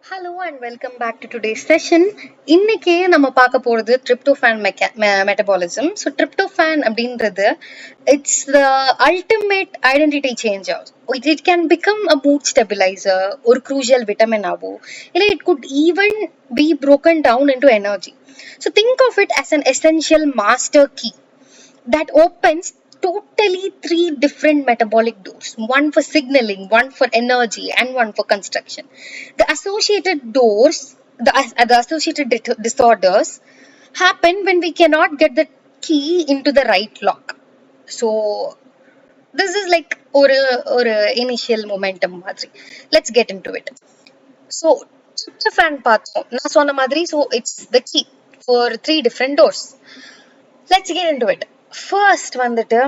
Hello and welcome back to today's session. இன்னைக்கு நம்ம பார்க்க போறது tryptophan metabolism. So tryptophan அப்படின்றது it's the ultimate identity changer. It can become a mood stabilizer or crucial vitamin ஆகும். இல்ல it could even be broken down into energy. So think of it as an essential master key that opens totally three different metabolic doors, one for signaling, one for energy, and one for construction. The associated doors, the associated disorders happen when we cannot get the key into the right lock. So this is like or initial momentum மாதிரி. Let's get into it. So tryptophan பார்த்தோம் நான் சொன்ன மாதிரி, so it's the key for three different doors. Let's get into it. First வந்துட்டு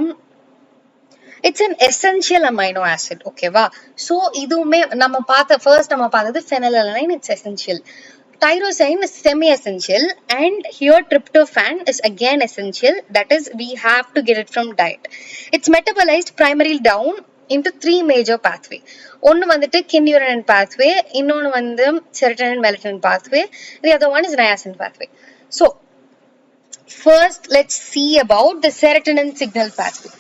it's an essential amino acid. Okay va? So இதுவுமே நம்ம பார்த்தது phenylalanine, it's essential. Tyrosine is semi-essential, and here tryptophan is again essential. That is, we have to get it from diet. It's metabolized primarily down into three major pathway. ஒன்னு வந்துட்டு kynurenine pathway, இன்னொன்னு வந்து serotonin melatonin pathway, the other one is niacin pathway. So first, let's see about the serotonin signal pathway.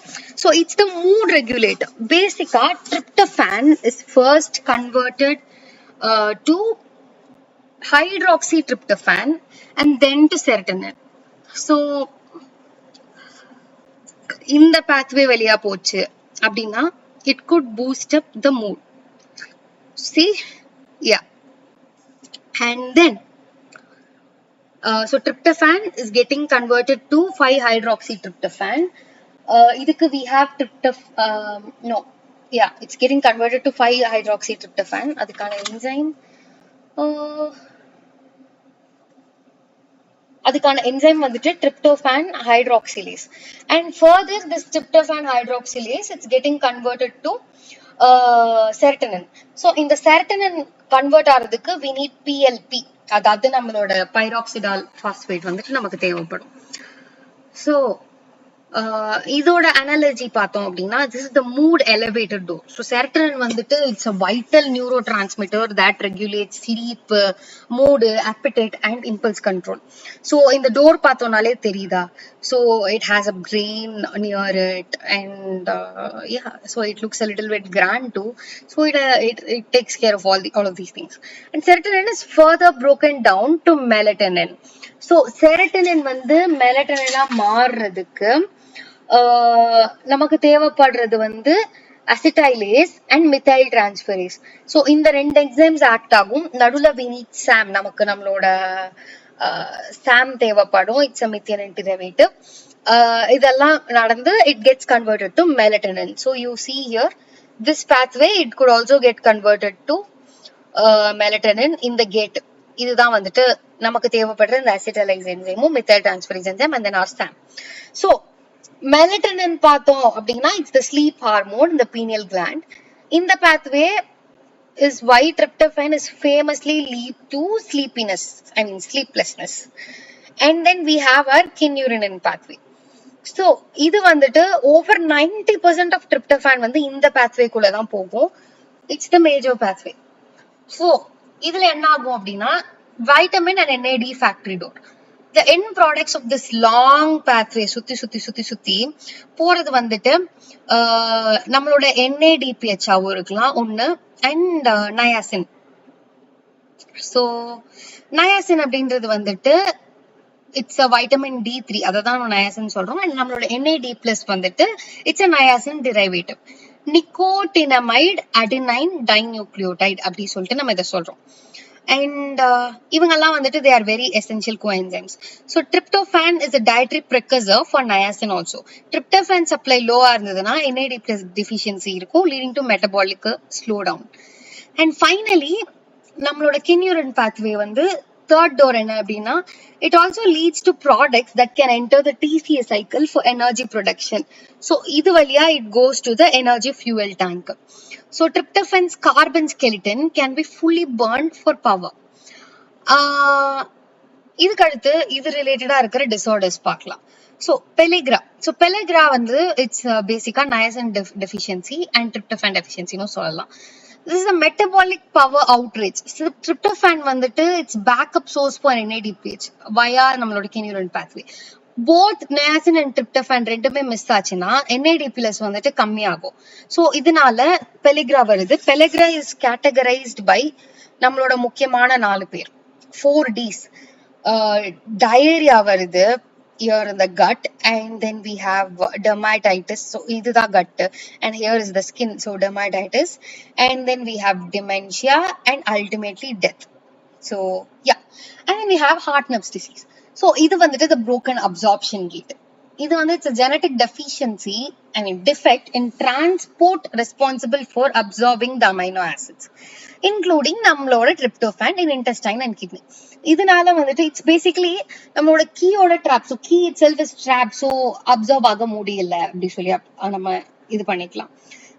So it's the mood regulator. Basically, tryptophan is first converted to hydroxytryptophan and then to serotonin. So இந்த pathway வழியா போச்சு அப்படின்னா it could boost up the mood. See? Yeah. And then so tryptophan is getting converted to 5-hydroxytryptophan. இதுக்கு we have it's getting converted to 5-hydroxytryptophan. அதுக்கான enzyme வந்துட்டு tryptophan hydroxylase, and further this tryptophan hydroxylase it's getting converted to serotonin. So in the serotonin convert ஆறதுக்கு we need PLP, அதாவது நம்மளோட pyroxidal phosphate வந்துட்டு நமக்கு தேவைப்படும். So இதோட analogy பார்த்தோம் அப்படின்னா this is the mood elevator door. So serotonin வந்துட்டு it's a vital neurotransmitter that regulates sleep, mood, appetite and impulse control. So இந்த door பார்த்தோம்னாலே தெரியுதா, so it has a brain near it, and so it looks a little bit grand too. So it takes care of all of these things. And serotonin is further broken down to melatonin. So serotonin வந்து melatonin மாறுறதுக்கு நமக்கு தேவைப்படுறது வந்து acetylase and methyl transferase. So இந்த ரெண்டு enzymes act ஆகும். நடுவுல we need SAM, நமக்கு நம்மளோட SAM தேவைப்படும். It's a methionine derivative. இதெல்லாம் நடந்து it gets converted to melatonin. So you see here this pathway it could also get converted to melatonin in the gate. இதுதான் வந்துட்டு நமக்கு தேவைப்படுற இந்த acetylase enzyme, methyl transferase enzyme, and then our SAM. So melatonin பார்த்தோம் அப்படின்னா it's the sleep hormone in the pineal gland. In the pathway is why tryptophan is famously lead to sleeplessness. And then we have our kynurenine pathway. So இது வந்துட்டு over 90% of tryptophan வந்து இந்த pathway குள்ள தான் போகும். It's the major pathway. So இதுல என்ன ஆகும் அப்படின்னா vitamin and NAD factory door. The end products of this long pathway சுத்தி போறது வந்துட்டு நம்மளோட NADPH ஆவும் இருக்கலாம் ஒண்ணு, and niacin. So niacin அப்படின்றது வந்துட்டு it's a vitamin D3, அததான் niacin சொல்றோம், and நம்மளோட NAD+ வந்துட்டு it's a niacin derivative, nicotinamide adenine dinucleotide அப்படி சொல்லிட்டு நம்ம இதை சொல்றோம். And இவங்கெல்லாம் வந்துட்டு they are very essential coenzymes. So tryptophan is a dietary precursor for niacin also. Tryptophan supply low இருந்ததுன்னா NAD+ deficiency இருக்கும், leading to metabolic slowdown. And finally நம்மளோட kynurenine pathway வந்து third door என்ன அப்படின்னா it also leads to products that can enter the TCA cycle for energy production. So இது வழியா it goes to the energy fuel tank. So tryptophan's carbon skeleton can be fully burned for power. இதுக்கு அடுத்து இது ரிலேட்டடா இருக்கிற disorders பார்க்கலாம். So pellagra வந்து it's basically niacin deficiency and tryptophan deficiency னு சொல்லலாம். This is a metabolic power outrage. So tryptophan வந்துட்டு it's backup source for NADPH via நம்மளோட kinnurin pathway. Both niacin and tryptophan ரெண்டுமே மிஸ் ஆச்சுன்னா NADPH வந்துட்டு கம்மியாகும். So இதனால பெலிக்ரா வருது. பெலிக்ரா is categorized by நம்மளோட முக்கியமான 4 பேர் 4Ds. Diarrhea வருது here in the gut, and then we have dermatitis, so இது தான் gut, and here is the skin, so dermatitis, and then we have dementia and ultimately death. So yeah, and then we have heart nerves disease. So இது வந்துட்டு the broken absorption gate. இது வந்து it's a genetic deficiency, defect in transport responsible for absorbing the amino acids, including நம்மளோட tryptophan in intestine and kidney. இதனால வந்துட்டு it's basically நம்மளோட கீயோட trap, so key itself is trapped, so absorb ஆக முடியல அப்படி சொல்லி நம்ம இது பண்ணிக்கலாம்.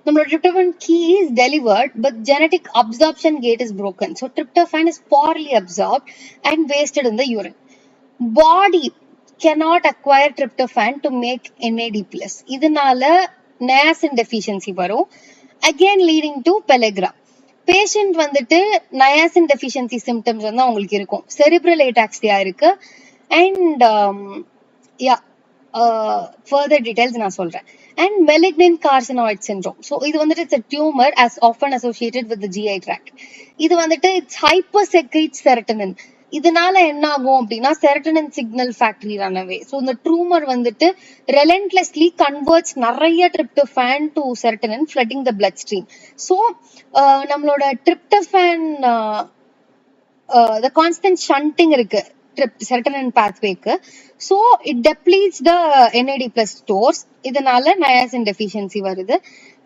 நம்மளோட tryptophan key is delivered, but genetic absorption gate is broken, so tryptophan is poorly absorbed and wasted in the urine. Body cannot acquire tryptophan to make NAD+. இதனால niacin deficiency வரும், again leading to pellagra. Patient வந்துட்டு niacin deficiency symptoms வந்து அவங்களுக்கு இருக்கும். Cerebral ataxia இருக்கு, and further details நான் சொல்றேன். And malignant carcinoid syndrome. So இது வந்துட்டு it's a tumor as often associated with the GI tract. இது வந்துட்டு it's hypersecretes serotonin. இதனால என்ன ஆகும் அப்படின்னா serotonin signal factory run away. So இந்த tumor வந்துட்டு relentlessly converts நிறைய tryptophan to serotonin, flooding the bloodstream. So நம்மளோட tryptophan the constant shunting இருக்கு serotonin pathway க்கு, so it depletes the NAD+ stores. இதனால niacin deficiency வருது.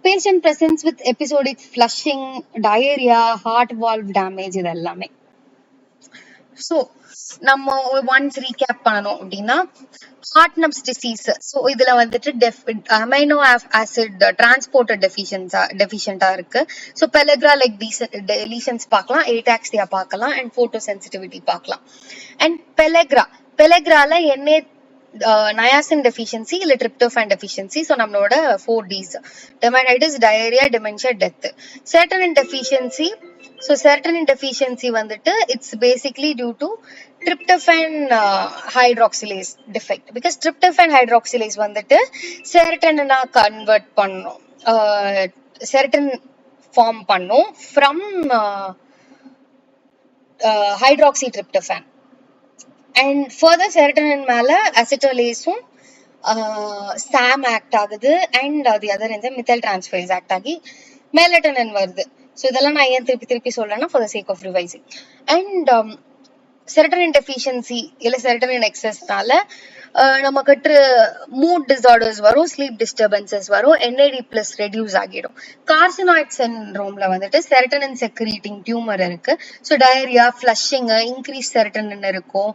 Patient presents with episodic flushing, diarrhea, heart valve damage இதெல்லாமே. So நம்ம once recap பண்ணணும் அப்படின்னா heart nerves disease. So இதுல வந்துட்டு amino acid transporter deficient இருக்கு. So pellagra like lesions பார்க்கலாம், ataxia பார்க்கலாம், and photosensitivity பார்க்கலாம். And pellagraல என்ன niacin deficiency இல்ல tryptophan deficiency. So நம்மளோட 4Ds dermatitis, diarrhea, dementia, death. Serotonin deficiency. So serotonin deficiency வந்துட்டு it's basically due to tryptophan hydroxylase defect, because tryptophan hydroxylase வந்துட்டு serotonin convert பண்ணும், serotonin form பண்ணும் from hydroxytryptophan, and further serotonin மேல acetolaseம் SAM act ஆகுது, and the other enzyme methyl transferase act ஆகி melatonin வருது. So இதெல்லாம் நான் ஏன் திருப்பி சொல்றேன்னா for the sake of revising. And serotonin deficiency இல்ல serotonin excessனால நமக்கு mood disorders வரும், sleep disturbances வரும், NAD+ reduce ஆகிடும். Carcinoid syndromeல வந்துட்டு serotonin secreting tumor இருக்கு, so diarrhea, flushing, increased serotonin இருக்கும்,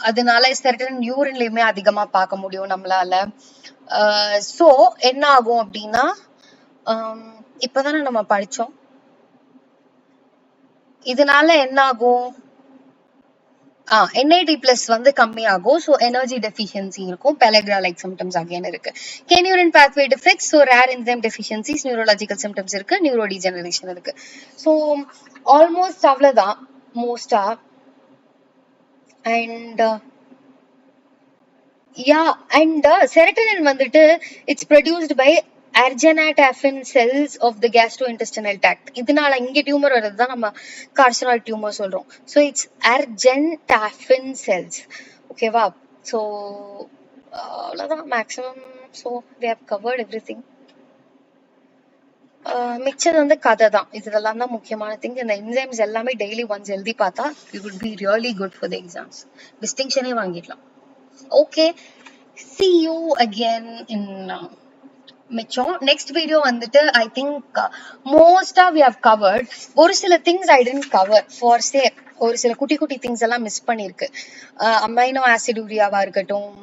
அதனால serotonin யூரின்லயுமே அதிகமா பார்க்க முடியும் நம்மளால. so என்ன ஆகும் அப்படின்னா இப்பதானே நம்ம படிச்சோம், இதனால என்ன ஆகும், NAD+ வந்து கம்மியாகும், so energy deficiency இருக்கும், pellagra like symptoms again இருக்கு. Kinnurin pathway defects, so rare enzyme deficiencies, neurological symptoms இருக்கு, neurodegeneration இருக்கு. So almost அவ்வளவுதான் மோஸ்டா. And and serotonin வந்துட்டு it's produced by arginatafin cells of the gastrointestinal tract. இதனால இங்க tumour வரதுதான் நம்ம carcinoid tumor சொல்றோம். So it's arginatafin cells. ஓகேவா? So அவ்வளவுதான் maximum. So we have covered everything. மிச்சது வந்து கதை தான். இதெல்லாம் தான் முக்கியமான திங்ஸ். இந்த என்சைம்ஸ் எல்லாமே டெய்லி ஒன்ஸ் எழுதி பார்த்தா it would be really good for the exams. டிஸ்டிங்ஷனே வாங்கிடலாம். Okay, see you again in மிச்சம். நெக்ஸ்ட் வீடியோ வந்துட்டு I think most we have covered. ஒரு சில things I didn't cover for say ஒரு சில குட்டி திங்ஸ் எல்லாம் மிஸ் பண்ணிருக்கு. அமைனோ ஆசிடூரியாவா இருக்கட்டும்,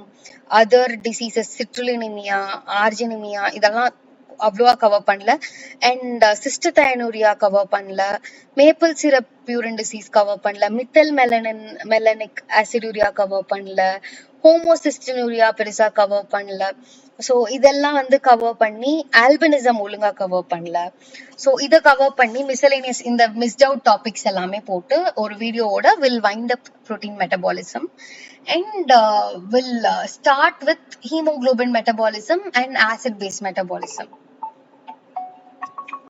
அதர் டிசீசஸ் சிட்ருலினிமியா, ஆர்ஜினிமியா இதெல்லாம் அவ்வளவா கவர் பண்ணல. அண்ட் சிஸ்டதைனூரியா கவர் பண்ணல, maple syrup urine disease cover பண்ணல, மித்தல் மெலனிக் ஆசிடூரியா கவர் பண்ணல, ஹோமோசிஸ்டினுரியா பெருசா கவர் பண்ணல. ஸோ இதெல்லாம் வந்து கவர் பண்ணி ஆல்பினிசம் ஒழுங்கா கவர் பண்ணல. ஸோ இதை கவர் பண்ணி மிசலேனியஸ் இந்த மிஸ்ட் அவுட் டாபிக்ஸ் எல்லாமே போட்டு ஒரு வீடியோவோட will wind up protein metabolism and will start with hemoglobin metabolism and acid base metabolism.